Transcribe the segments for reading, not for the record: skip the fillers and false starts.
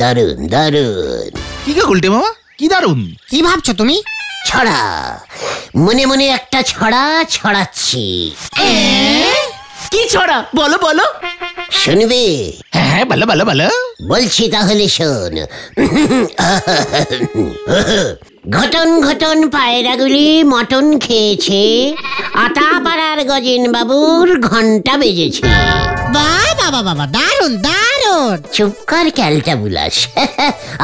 দারুন দারুন। কি গো গুলটে মামা, কি দারুন? কি ভাবছো তুমি? ছড়া, মনে মনে একটা ছড়া ছড়াচ্ছি। কি ছড়া বলো বলো। শুনবে? হ্যাঁ বলো বলো বলো। বলছি তাহলে শোন। ঘটন ঘটন পায়রাগুলি মটন খেয়েছে, আটা পাড়ার গজেন বাবুর ঘন্টা বেজেছে। বাবা বাবা, দারুন দারুন। চুপ কর ক্যালটা বুলাস।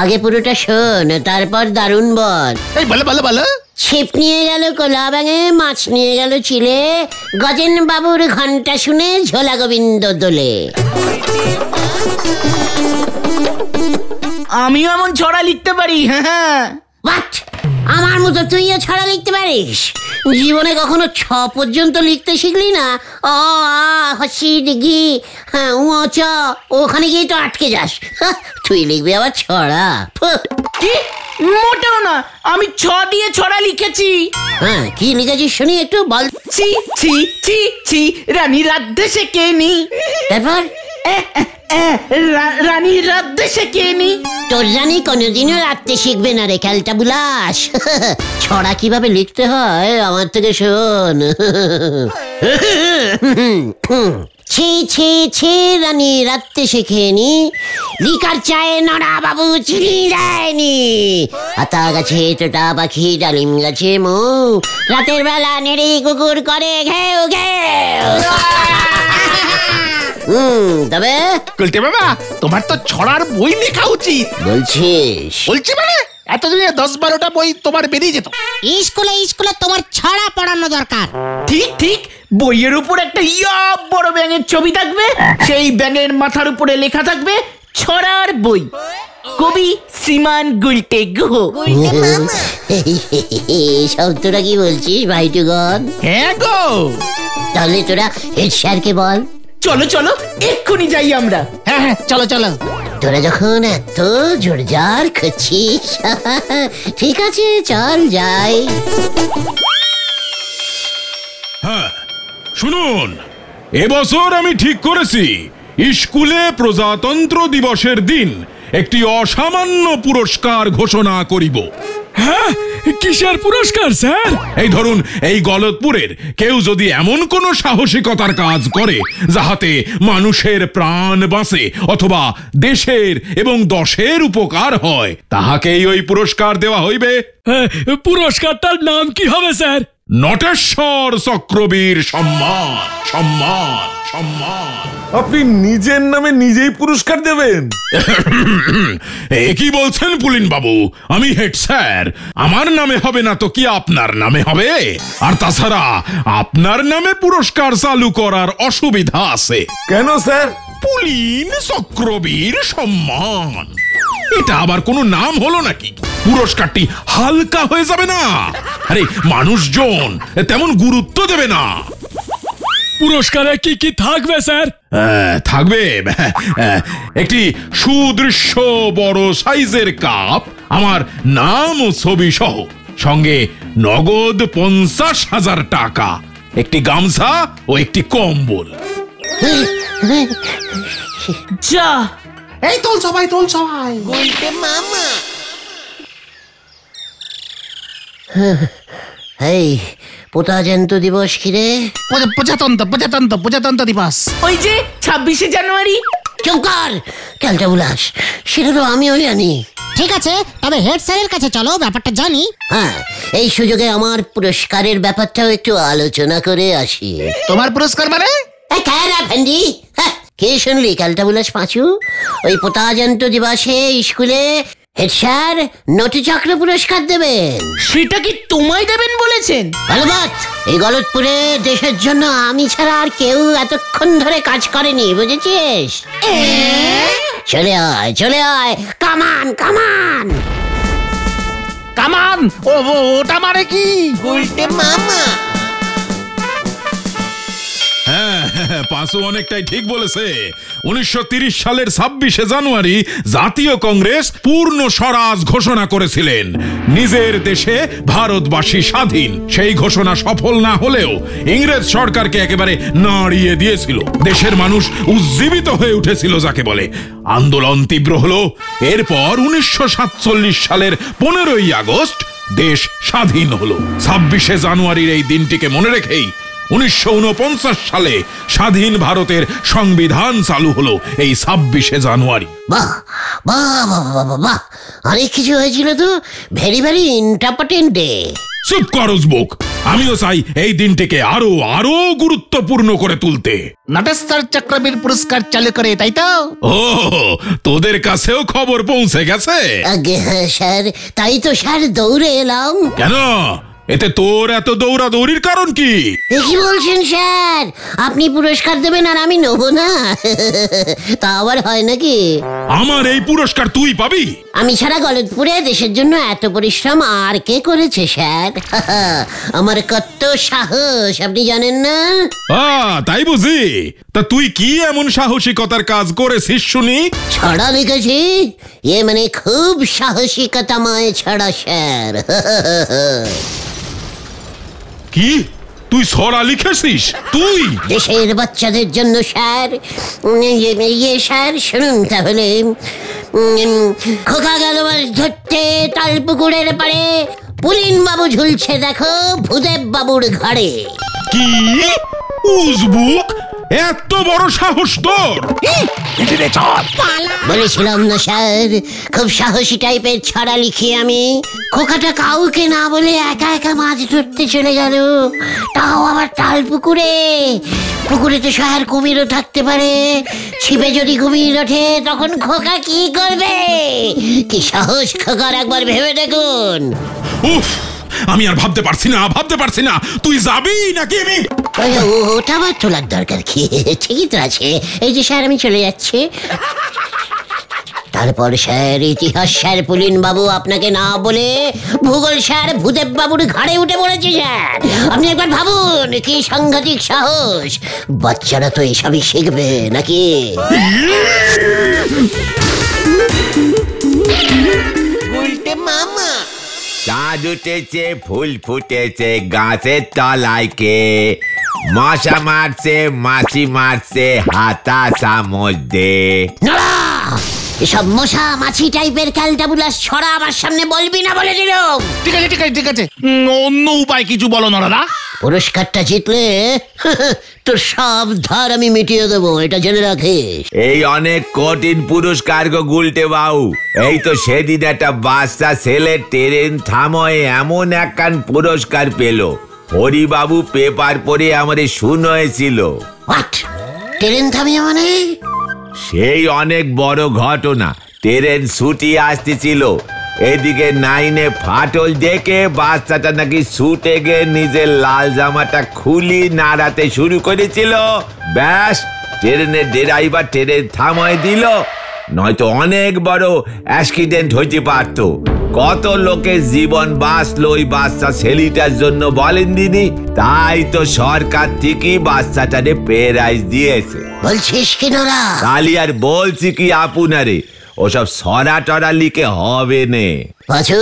আগে পুরোটা শোন, তারপর দারুন বল। এই বলো বলো বলো। ছিপ নিয়ে গেল কোলা ব্যাঙে, মাছ নিয়ে গেল চিলে, গজেন বাবুর ঘন্টা শুনে ঝোলা গোবিন্দ দোলে। আমিও এমন ছড়া লিখতে পারি। হ্যাঁ, বাট আমার মতো তুইও ছড়া লিখতে পারিস? জীবনে কখনো 6 পর্যন্ত লিখতে শিখলি না? অ আ হসি দিঘি হ্যাঁ উ চ, ওখানে গিয়ে তো আটকে যাস। তুই লিখবি আবার ছড়া? কি? মোটেও না, আমি 6 দিয়ে ছড়া লিখেছি। হ্যাঁ, কি লিখেছিস শুনি একটু বল। ছি ছি ছি ছি, রানী রাত দেশে কে নি। তারপর রানী রাত দেশে কে নি। তোর জানি কোনোদিনও রাখতে শিখবে না রে ক্যালটা বুলাস। ছড়া কিভাবে লিখতে হয় আমার থেকে শোন। ছি ছি ছি, রানী রাত্রে শেখেনি, লিকার চায়ে নড়া বাবু চিনি যায়নি। আতা গাছে তোটা পাখি, ডালিম গাছে মৌ, রাতের বেলা নেড়ে কুকুর করে ঘেউ ঘেউ। তবে গুলটে মামা, তোমার তো ছড়ার বই লেখা উচিত। বলছিস? বলছি মানে এতদিনে 10-12টা বই তোমার বেরিয়ে যেত। স্কুলে স্কুলে তোমার ছড়া পড়ানো দরকার। ঠিক ঠিক, বইয়ের উপর একটা বড় ব্যাঙের ছবি থাকবে, সেই ব্যাঙের মাথার উপরে লেখা থাকবে ছড়ার বই, কবি শ্রীমান গুলটে গুহ। সব তোরা কি বলছিস ভাইটুগণ? হ্যাঁ গো। তাহলে তোরা হেড স্যারকে বল। চলো চলো, এক্ষুনি যাই আমরা। হ্যাঁ হ্যাঁ চলো চলো। তোরা যখন এত জোরজার করছিস, ঠিক আছে চল যাই। হ্যাঁ শুনুন, এবছর আমি ঠিক করেছি স্কুলে প্রজাতন্ত্র দিবসের দিন একটি অসামান্য পুরস্কার ঘোষণা করিব। হ্যাঁ, কিসের পুরস্কার স্যার? এই ধরুন, এই গলতপুরের কেউ যদি এমন কোনো সাহসিকতার কাজ করে যাহাতে মানুষের প্রাণ বাঁচে অথবা দেশের এবং দশের উপকার হয়, তাহাকেই ওই পুরস্কার দেওয়া হইবে। পুরস্কারটার নাম কি হবে স্যার? নটেশ্বর চক্রবীর সম্মান। সম্মান সম্মান। আপনি নিজের নামে নিজেই পুরস্কার দেবেন? এ কি বলছেন পুলিন বাবু? আমি হেড স্যার, আমার নামে হবে না তো কি আপনার নামে হবে? আর তাছাড়া আপনার নামে পুরস্কার চালু করার অসুবিধা আছে। কেন স্যার? পুলিন চক্রবীর সম্মান, এটা আবার কোনো নাম হলো নাকি? পুরস্কারটি হালকা হয়ে যাবে না? আরে মানুষজন তেমন গুরুত্ব দেবে না। পুরস্কারে কি কি থাকবে স্যার? থাকবে একটি সুদৃশ্য বড় সাইজের কাপ, আমার নাম ও ছবি সহ, সঙ্গে নগদ 50,000 টাকা, একটি গামছা ও একটি কম্বল। যা, এই তোল সবাই, তোল সবাই। গুলটে মামা। এই প্রজাতন্ত্র দিবস কি রে? প্রজাতন্ত্র দিবস। ওই যে 26শে জানুয়ারি। চুপ কর ক্যালটা বুলাস, সেটা তো আমিও জানি। ঠিক আছে, তবে হেড স্যারের কাছে চলো, ব্যাপারটা জানি। হ্যাঁ, এই সুযোগে আমার পুরস্কারের ব্যাপারটাও একটু আলোচনা করে আসি। তোমার পুরস্কার মানে? কে শুনলি ক্যালটা বুলাস পাঁচু? ওই প্রজাতন্ত্র দিবসে স্কুলে হেড স্যার নটচক্র পুরস্কার দেবেন। সেটা কি তোমায় দেবেন বলেছেন? ভালোবাত, এই গলতপুরে দেশের জন্য আমি ছাড়া আর কেউ এতক্ষণ ধরে কাজ করেনি, বুঝেছিস? চলে আয় চলে আয়, কামান কামান কামান। ওটা মানে কি? গুলটে মামা। হ্যাঁ, বাসু অনেকটাই ঠিক বলেছে। 1930 সালের 26শে জানুয়ারি জাতীয় কংগ্রেস পূর্ণ স্বরাজ ঘোষণা করেছিলেন। নিজের দেশে ভারতবাসী স্বাধীন। সেই ঘোষণা সফল না হলেও ইংরেজ সরকারকে একেবারে নাড়িয়ে দিয়েছিল। দেশের মানুষ উজ্জীবিত হয়ে উঠেছিল যাকে বলে। আন্দোলন তীব্র হলো। এরপর 1947 সালের 15ই আগস্ট দেশ স্বাধীন হলো। 26শে জানুয়ারির এই দিনটিকে মনে রেখেই 1949 সালে স্বাধীন ভারতের সংবিধান চালু হলো এই 26শে জানুয়ারি। বাহ বাহ বাহ বাহ বাহ, অনেক কিছু হয়েছিল তো। Very very important day. চুপ কর উজবুক। আমিও চাই এই দিনটিকে আরো আরো গুরুত্বপূর্ণ করে তুলতে। নটেশ্বর চক্রবীর পুরস্কার চালু করে, তাই তো? ও, তোদের কাছেও খবর পৌঁছে গেছে? আগে হ্যাঁ স্যার, তাই তো স্যার দৌড়ে এলাম। কেন? এতে তোর এত দৌড়াদৌড়ির কারণ কি? কি বলছেন স্যার? আপনি পুরস্কার দেবেন আর আমি নেবো না? তা আবার হয় নাকি? আমার এই পুরস্কার তুই পাবি? আমি ছাড়া গলতপুরে দেশের জন্য এত পরিশ্রম আর কে করেছে স্যার? আমার কত সাহস আপনি জানেন না? তাই বুঝি। তা তুই কি এমন সাহসিকতার কাজ করেছিস শুনি? ছড়া লিখেছি। মানে খুব সাহসিকতাময় ছড়া স্যার। কি? তুই ছড়া লিখেছিস? তুই? দেশের বাচ্চাদের জন্য স্যার। স্যার শুনুন তাহলে। খোকা গেল মাছ ধরতে তাল পুকুরের পাড়ে, পুলিন বাবু ঝুলছে দেখো ভূদেব বাবুর ঘাড়ে। কি? উজবুক, এত বড় সাহস তোর? বলেছিলাম না স্যার, খুব সাহসী টাইপের ছড়া লিখি আমি। খোকাটা কাউকে না বলে একা একা মাছ ধরতে চলে গেল, তাও আবার তাল পুকুরে। পুকুরে তো স্যার কুমিরও থাকতে পারে। ছিপে যদি কুমির ওঠে তখন খোকা কি করবে? কি সাহস খোকার, একবার ভেবে দেখুন। উফ, আমি আর ভাবতে পারছি না। তুই যাবি নাকি? ওটা আবার তোলার দরকার কি? ঠিকই তো আছে। এই যে স্যার আমি চলে যাচ্ছি। তারপর স্যার ইতিহাস স্যার পুলিন বাবু আপনাকে না বলে ভূগোল স্যার ভূদেব বাবুর ঘাড়ে উঠে পড়েছে স্যার। আপনি একবার ভাবুন কি সাংঘাতিক সাহস। বাচ্চারা তো এসবই শিখবে নাকি? চাঁদ উঠেছে, ফুল ফুটেছে গাছের তলায়, কে মশা মারছে, মাছি মারছে হাতাশা মধ্যে। এসব মশা মাছি টাইপের ক্যালটাবুলাস ছড়া আমার সামনে বলবি না বলে দিলাম। ঠিক আছে। অন্য উপায় কিছু বলো না দাদা। পুরস্কারটা জিতলে তোর সব ধার আমি মিটিয়ে দেবো, এটা জেনে রাখিস। এই অনেক কঠিন পুরস্কার গো গুলটে বাবু। এই তো সেদিন একটা বাচ্চা ছেলে ট্রেন থাময়ে এমন একখান পুরস্কার পেল, হরিবাবু পেপার পড়ে আমাদের শুনেছিল। ট্রেন থামিয়ে মানে? সেই অনেক বড় ঘটনা। ট্রেন ছুটি আসতেছিল, এদিকে নাইনে ফাটল দেখে বাচ্চাটা নাকি ছুটে গিয়ে নিজের লাল জামাটা খুলি নাড়াতে শুরু করেছিল। ব্যাস, ট্রেনের ড্রাইভার ট্রেন থামায় দিল, নয়তো অনেক বড় অ্যাক্সিডেন্ট হইতে পারত। কত লোকের জীবন বাঁচলো ওই বাচ্চা ছেলেটার জন্য বলেন দিদি। তাই তো সরকার থেকে বাচ্চাটারে প্রাইজ দিয়েছে। বলছিস কি নোরা? তালি আর বলছি কি আপনারে, ওসব সরা টরা লিখে হবে নে। পাঁচু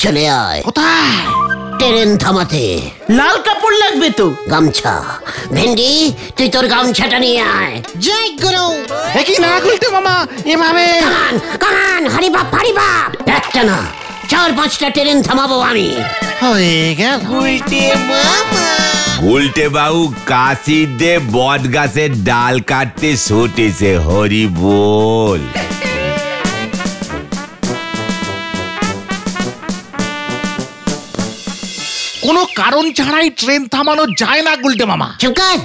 চলে আয়। কোথায়? ট্রেন থামাতে। লাল কাপড় লাগবে তো। গামছা। ভেন্ডি তুই তোর গামছাটা নিয়ে আয়। জয় গুরু। কি না গুলটে মামা, এভাবে কামান হরি বাপ। একটা না 4-5টা ট্রেন থামাবো আমি। হয়ে গেল। উল্টে বাবু কাশি দে বট গাছের ডাল কাটতে ছুটেছে, হরি বল। কোনো কারণ ছাড়াই ট্রেন থামানো যায় না গুলটে মামা। চুপ কর।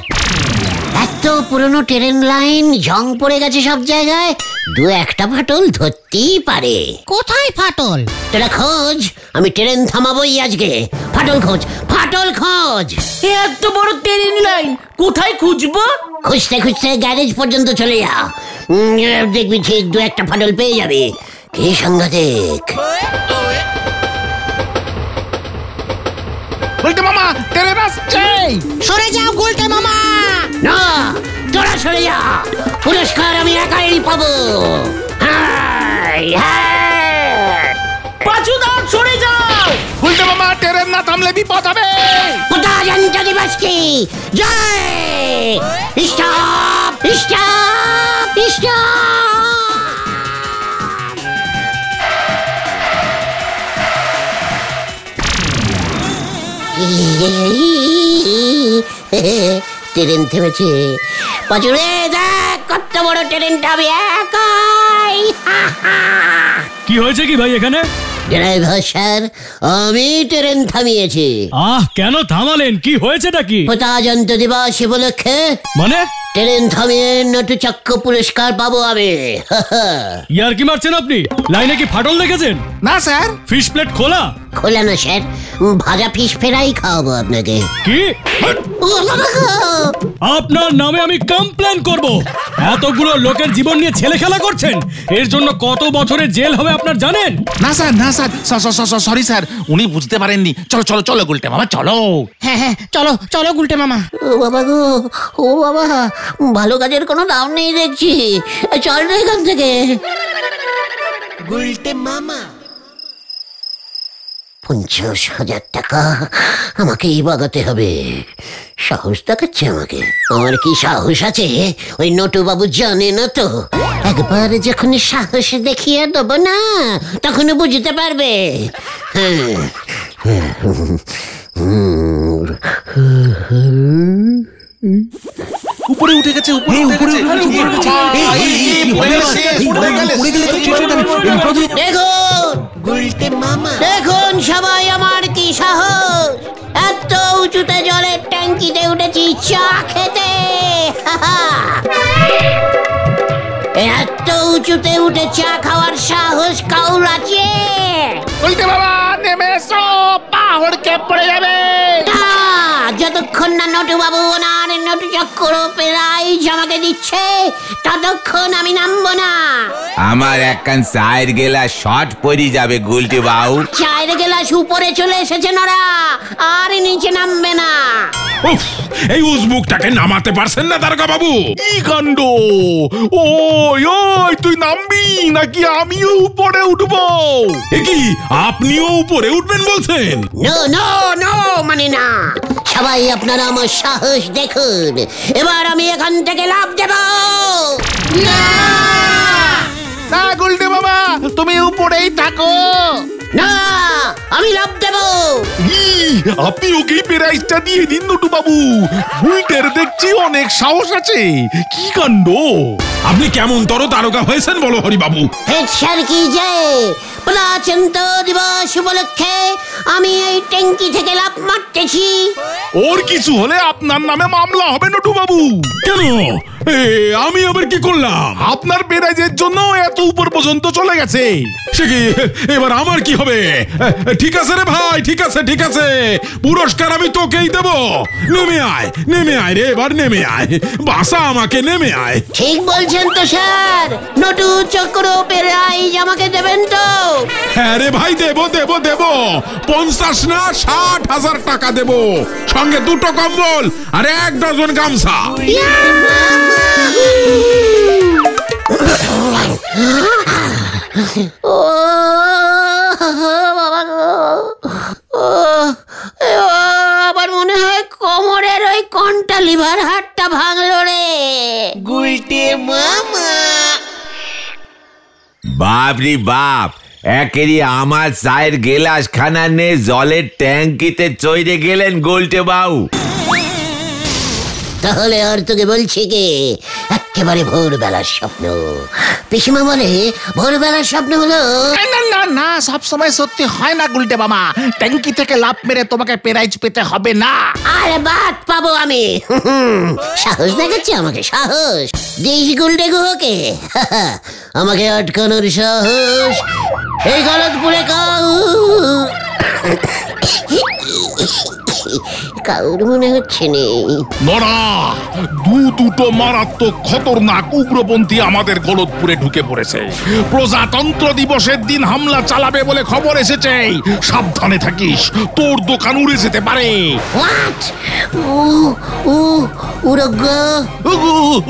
এত পুরনো ট্রেন লাইন, জং পড়ে গেছে সব জায়গায়, 2-1টা ফাটল ধরতেই পারে। কোথায় ফাটল? তোরা খোঁজ, আমি ট্রেন থামাবোই আজকে। ফাটল খোঁজ। এত বড় ট্রেন লাইন কোথায় খুঁজবো? খুঁজতে গ্যারেজ পর্যন্ত চলে যা। দেখবি ঠিক 2-1টা ফাটল পেয়ে যাবে। কি সাংঘাতিক। গুলটে মামা ট্রেন আসছে। সরে যাও গুলটে মামা। না, তোরা সরে যা, পুরস্কার আমি একাই পাবো। পাঁচুদা সরে যাও। গুলটে মামা ট্রেন না থামলে বিপদ হবে। প্রজাতন্ত্র দিবস কি জয়। স্টপ স্টপ ট্রেন থেমেছে। পাঁচুরে দেখ কত বড় ট্রেনটা আমি একাই। কি হয়েছে কি ভাই এখানে? ড্রাইভার স্যার, আমি ট্রেন থামিয়েছি। কেন থামালেন? কি হয়েছেটা কি? প্রজাতন্ত্র দিবস উপলক্ষে মানে? ট্রেন থামিয়ে নটু চক্র পুরস্কার পাবো আমি। ইয়ার কি মারছেন আপনি? লাইনে কি ফাটল দেখেছেন? না স্যার। ফিশ প্লেট খোলা? খোলা না স্যার, ভাজা ফিশ ফ্রাই খাওয়াবো আপনাকে। কি? আপনার নামে আমি কমপ্লেন করব। এতগুলো লোকের জীবন নিয়ে ছেলে খেলা করছেন, এর জন্য কত বছরের জেল হবে আপনার জানেন? না স্যার, না স্যার, সরি স্যার, উনি বুঝতে পারেননি। চলো চলো চলো গুলটে মামা চলো। হ্যাঁ চলো চলো গুলটে মামা। ও বাবা গো, ও বাবা, ভালো কাজের কোনো দাম নেই দেখছি। চল রে এখান থেকে। গুলটে মামা 50,000 টাকা আমাকেই বাগাতে হবে। সাহস দেখাচ্ছে আমাকে। আমার কি সাহস আছে ওই নটু বাবু জানে না তো। একবার যখন সাহস দেখিয়ে দেবো না, তখন বুঝতে পারবে। উপরে উঠে গেছে, উপরে উঠে গেছে। দেখুন সবাই, আমার কি সাহস। এত উঁচুতে জলের ট্যাঙ্কিতে উঠেছি চা খেতে। এত উঁচুতে উঠে চা খাওয়ার সাহস কাউর আছে? গুলটে মামা নেমে এসো, পা হড়কে পড়ে যাবে। যতক্ষণ না নটু বাবু ওনার নটু চক্র প্রাইজ আমাকে দিচ্ছে, ততক্ষণ আমি নামবো না। আমার একখান চায়ের গেলাস শর্ট পড়ে যাবে গুলটে বাবু। চায়ের গেলাস উপরে চলে এসেছে নরা, আর নিচে নামবে না। উফ, এই উজবুকটাকে নামাতে পারছেন না দারোগা বাবু? কি কাণ্ড! ওই ওই, তুই নামবি নাকি আমিও উপরে উঠবো? এ কি, আপনিও উপরে উঠবেন বলছেন? নো নো নো, মানে না। সবাই আপনারা আমার সাহস দেখুন। এবার আমি এখান থেকে লাফ দেব। না গুলটে মামা, তুমি উপরেই থাকো। না, আমি লাফ দেব। আপনি ওকেই প্রাইজটা দিয়ে দিন নটু বাবু। গুলটের দেখছি অনেক সাহস আছে। কি কাণ্ড! আপনি কেমন তর দারোগা হয়েছেন বলো হরি বাবু? হেড স্যার কি যে, প্রজাতন্ত্র দিবস উপলক্ষে আমি এই ট্যাঙ্কি থেকে লাফ মারতেছি। ওর কিছু হলে আপনার নামে মামলা হবে নটু বাবু। কেন? আমি আবার কি করলাম? আপনার প্রাইজের জন্য এত উপর পর্যন্ত চলে গেছে। সে কি, এবার আমার কি হবে? ঠিক আছে রে ভাই, ঠিক আছে ঠিক আছে, পুরস্কার আমি তোকেই দেব। নেমে আয় রে, এবার নেমে আয়, বাসা আমাকে, নেমে আয়। ঠিক বলছেন তো স্যার, নটু চক্র প্রাইজ আমাকে দেবেন তো? হ্যাঁ রে ভাই, দেব 50 না 60,000 টাকা দেব, সঙ্গে 2টো কম্বল আর 1 ডজন গামছা। ও বাবা গো, আবার মনে হয় কোমরের ওই কন্টা লিভার হাড়টা ভাঙলো রে। গুলটে মামা। বাপরি বাপ, একেরই আমার চায়ের গেলাস খানা নে জলের ট্যাঙ্কিতে চড়ে গেলেন গুলটে বাবু। তাহলে আর তোকে বলছি কি, একেবারে ভোরবেলার স্বপ্ন। পিসিমা বলে ভোরবেলার স্বপ্ন হলো। না না না, সব সময় সত্যি হয় না গুলটে মামা। ট্যাঙ্কি থেকে লাফ মেরে তোমাকে প্রাইজ পেতে হবে না। আরে বাদ পাবো আমি। সাহস দেখাচ্ছে আমাকে, সাহস দিস গুলটে গুহকে। আমাকে আটকানোর সাহস এই গলতপুরে কাউর মনে হচ্ছে নেই। নড়া, দুটো মারাত্মক খতরনাক উগ্রপন্থী আমাদের গলতপুরে ঢুকে পড়েছে। প্রজাতন্ত্র দিবসের দিন হামলা চালাবে বলে খবর এসেছে। সাবধানে থাকিস, তোর দোকান উড়ে যেতে পারে। What? উরগ্র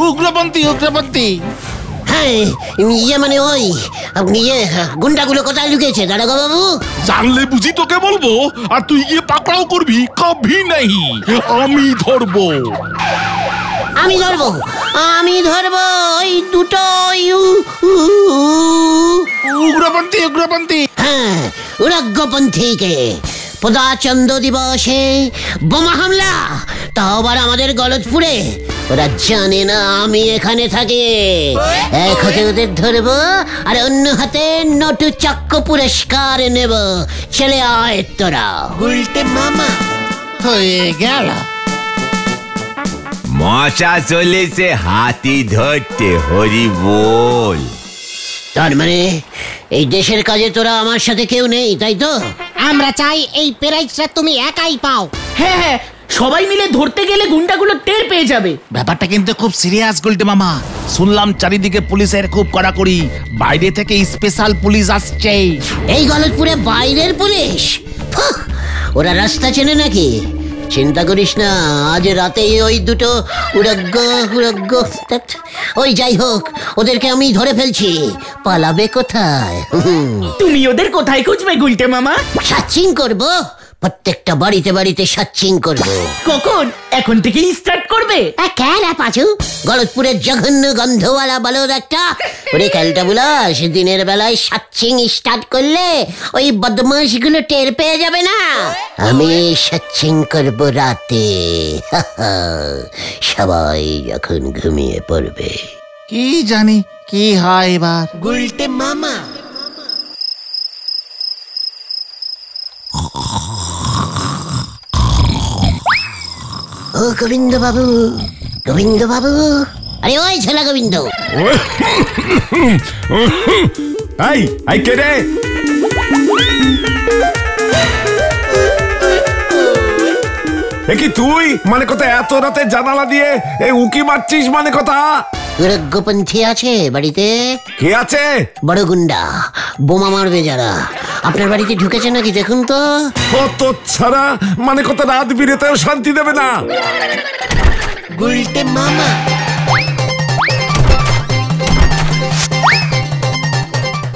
উগ্রপন্থী উগ্রপন্থী। হ্যাঁ ইয়ে মানে ওই ইয়ে গুন্ডাগুলো কোথায় লুকিয়েছে দারোগা বাবু? জানলে বুঝি তোকে বলবো, আর তুই গিয়ে পাকড়াও করবি? কভি নাই, আমি ধরবো। আমি ধরবো ওই দুটো উগ্রপন্থী উগ্রপন্থী। হ্যাঁ উরগ্রপন্থীকে পদাচন্দ্র দিবসে বোমা হামলা, তাও আবার আমাদের গলতপুরে। ওরা জানে না আমি এখানে থাকি। এক হাতে ওদের ধরবো আর অন্য হাতে নটু চক্র পুরস্কার নেব। চলে আয় তোরা। গুলটে মামা হয়ে গেল। মশা চলেছে হাতি ধরতে, হরি বল। তার মানে এই দেশের কাজে তোরা আমার সাথে কেউ নেই, তাই তো? আমরা চাই এই প্রাইজটা তুমি একাই পাও। হ্যাঁ হ্যাঁ, সবাই মিলে ধরতে গেলে গুন্ডাগুলো টের পেয়ে যাবে। ব্যাপারটা কিন্তু খুব সিরিয়াস গুলটে মামা। শুনলাম চারিদিকে পুলিশের খুব কড়াকড়ি, বাইরে থেকে স্পেশাল পুলিশ আসছে। এই গলতপুরে বাইরের পুলিশ? ফুহ, ওরা রাস্তা চেনে নাকি? চিন্তা করিস না, আজ রাতেই ওই দুটো উড়গ্গ ওই যাই হোক, ওদেরকে আমি ধরে ফেলছি। পালাবে কোথায়? তুমি ওদের কোথায় খুঁজবে গুলটে মামা? সার্চিং করব, প্রত্যেকটা বাড়িতে বাড়িতে সার্চিং করব। কখন? এখন থেকেই স্টার্ট করবে? কেন পাচু, গলতপুরের জঘন্য গন্ধওয়ালা বলদ একটা। ওরে খেলটা বুলাস, দিনের বেলায় সার্চিং স্টার্ট করলে ওই বদমাশ গুলো টের পেয়ে যাবে না। আমি সার্চিং করব রাতে, সবাই যখন ঘুমিয়ে পড়বে। কি জানি কি হয় এবার। গুলটে মামা ও গোবিন্দ বাবু, গোবিন্দ বাবু, আরে ওই ছেলে গোবিন্দ। এই কে রে? কি তুই মানে কথা এত রাতে জানালা দিয়ে এই উকি মারছিস? মানে কথা উরগ্রপন্থী আছে বাড়িতে? কে আছে? বড় গুন্ডা, বোমা মারবে যারা। আপনার বাড়িতে ঢুকেছে নাকি দেখুন তো। কত ছাড়া মানে কথা রাত বিরেতেও শান্তি দেবে না। গুলটে মামা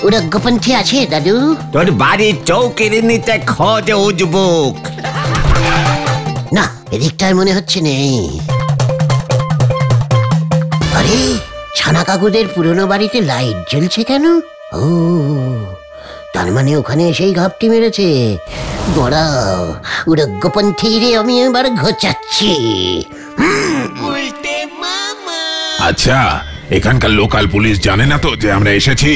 উরগ্রপন্থী আছে দাদু? তোর বাড়ির চৌকের নিচে খোঁজে উজবুক। না, এদিকটায় মনে হচ্ছে নেই। আরে ছানা কাকুদের পুরনো বাড়িতে লাইট জ্বলছে কেন? ও তার মানে ওখানে এসেই ঘাপটি মেরেছে। বড়াও উরগ্রপন্থী রে, আমি এবার ঘোচাচ্ছি। আচ্ছা, এখানকার লোকাল পুলিশ জানে না তো যে আমরা এসেছি?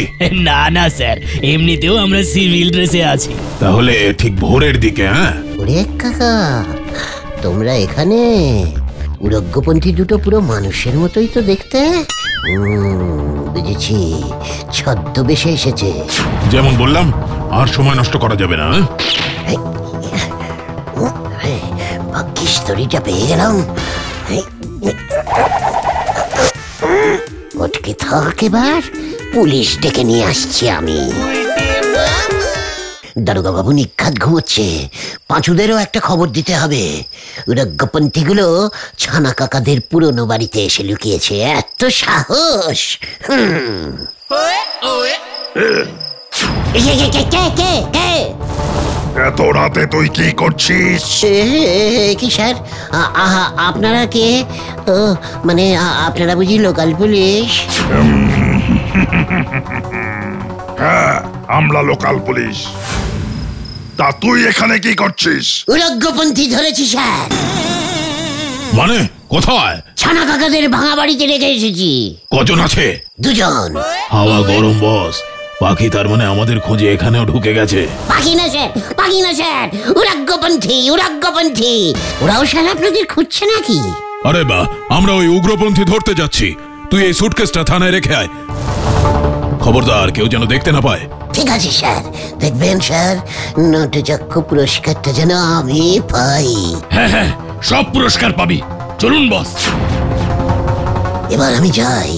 না না স্যার, এমনিতেও আমরা সিভিল ড্রেসে আছি। তাহলে ঠিক ভোরের দিকে। হ্যাঁ ওরে কাকা, তোমরা এখানে? উরগ্রপন্থী দুটো পুরো মানুষের মতোই তো দেখতে। বুঝেছি, ছদ্মবেশে এসেছে। যেমন বললাম, আর সময় নষ্ট করা যাবে না। ভাগ্যিস দড়িটা পেয়ে গেলাম। ওটকে থাক, এবার পুলিশ ডেকে নিয়ে আসছি আমি। দারোগা বাবু নিখাত ঘুমোচ্ছে, পাঁচুদেরও একটা খবর দিতে হবে। উরগ্রপন্থী গুলো ছানা কাকাদের পুরনো বাড়িতে এসে লুকিয়েছে। এত সাহস! এত রাতে তুই কি করছিস? কি স্যার, আপনারা কে? ও মানে আপনারা বুঝি লোকাল পুলিশ? হ্যাঁ, আমরা লোকাল পুলিশ। তা তুই এখানে কি করছিস? উরগ্রপন্থী ধরেছি স্যার। মানে কোথায়? ছানা কাকাদের ভাঙা বাড়িতে রেখে এসেছি। কজন আছে? দুজন। হাওয়া গরম বস, পাখি তার মানে আমাদের খোঁজে এখানেও ঢুকে গেছে। পাখি না স্যার, পাখি না স্যার, উরগ্রপন্থী। ওরাও স্যার আপনাদের খুঁজছে নাকি? আরে বা, আমরা ওই উগ্রপন্থী ধরতে যাচ্ছি। তুই এই সুটকেসটা থানায় রেখে আয়। খবরদার কেউ যেন দেখতে না পায়। ঠিক আছে স্যার, দেখবেন স্যার, নটু চক্ষু পুরস্কারটা যেন আমি পাই। হ্যাঁ হ্যাঁ, সব পুরস্কার পাবি। চলুন বস। এবার আমি যাই,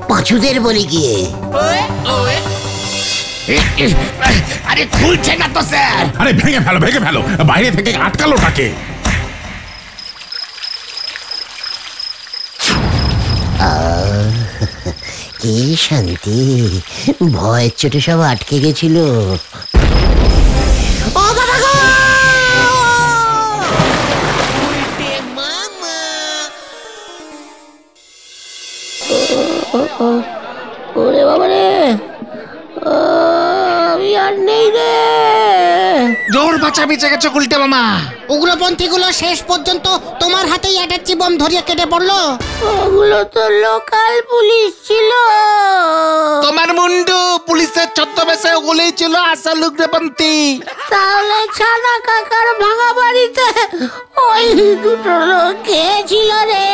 পাঁচুদের বলি গিয়ে। আরে খুলছে না তো স্যার। আরে ভেঙে ফেলো, বাইরে থেকে আটকালোটাকে। কি শান্তি, ভয়ের চোটে সব আটকে গেছিল। ও বাবা গো! ওরে বাবা রে, আমি আর নেই রে। জোর বাঁচা বেঁচে গেছে গুলটে মামা। উগ্রপন্থীগুলো শেষ পর্যন্ত তোমার হাতেই অ্যাটাচি বম ধরিয়ে কেটে পড়লো। ওগুলো তো লোকাল পুলিশ ছিল। তোমার মুন্ডু, পুলিশের ছদ্মবেশে ওগুলোই ছিল আসল উগ্রপন্থী। তাহলে ছানা কাকার ভাঙা বাড়িতে ওই দুটো লোক কে ছিল রে?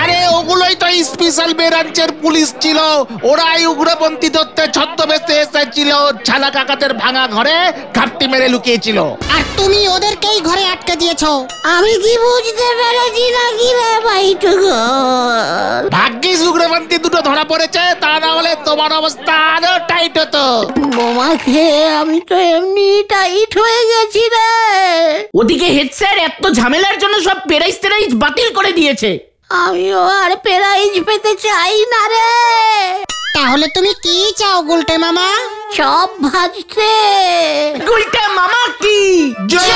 আরে ওগুলোই তো স্পেশাল ব্রাঞ্চের পুলিশ ছিল। ওরাই উগ্রপন্থী ধরতে ছদ্মবেশে এসেছিল, ছানা কাকাদের ভাঙা ঘরে ঘাপটি মেরে লুকিয়েছিল। আর তুমি ওদেরকেই ঘরে আটকে দিয়েছো। আমি কি বুঝতে পেরেছি নাকি রে ভাইটুকু? ভাগ্যিস উগ্রপন্থী দুটো ধরা পড়েছে, তা না হলে তোমার অবস্থা আরো টাইট হতো। বোমা খেয়ে আমি তো এমনি টাইট হয়ে গেছি রে। ওদিকে হেড স্যার এত ঝামেলার জন্য সব প্রাইজ বাতিল করে দিয়েছে। আমিও আর প্রাইজ পেতে চাই না রে। তাহলে তুমি কি চাও গুলটে মামা? সব ভাজতে। গুলটে মামা কি জয়!